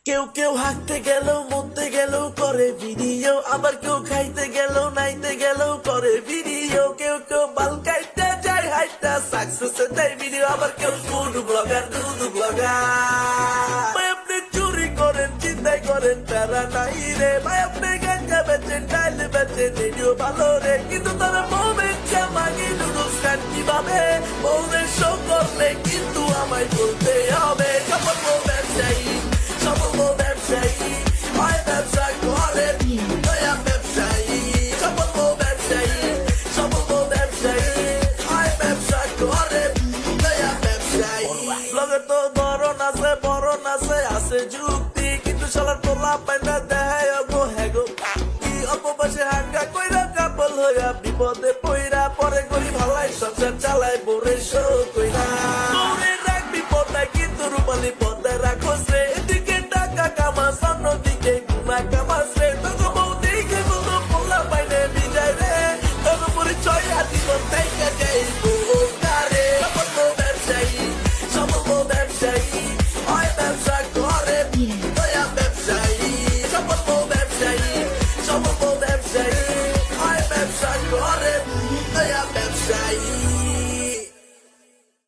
কেউ কেউ হাঁটতে গেলেও মরতে গেলেও করে ভিডিও, আবার কেউ খাইতে গেলেও নাইতে গেলেও করে ভিডিও। কেউ কেউ বাল কাইতে যায় হাইটা সাকসেস দেয় ভিডিও, আবার কেউ ফুড ব্লগার ভাই আপনি চুরি করেন চিন্তাই করেন তারা নাই রে ভাই, আপনি গাঞ্জা বেচেন ডাইল বেচেন ভিডিও ভালো রে, কিন্তু তারা বউ বেচে মাগি নুডলস খান কিভাবে? বউদের শো করলে কিন্তু আমায় বলতে হবে সফল বউ ব্যবসায়ী, সফল বউ ব্যবসায়ী হয় ব্যবসা করে নয়া ব্যবসায়ী, সফল বউ ব্যবসায়ী, সফল বউ ব্যবসায়ী হয় ব্যবসা করে নয়া ব্যবসায়ী। লোকের তো ধরন আছে বরণ আছে আছে যুক্তি, কিন্তু শালার পোলা পাইনা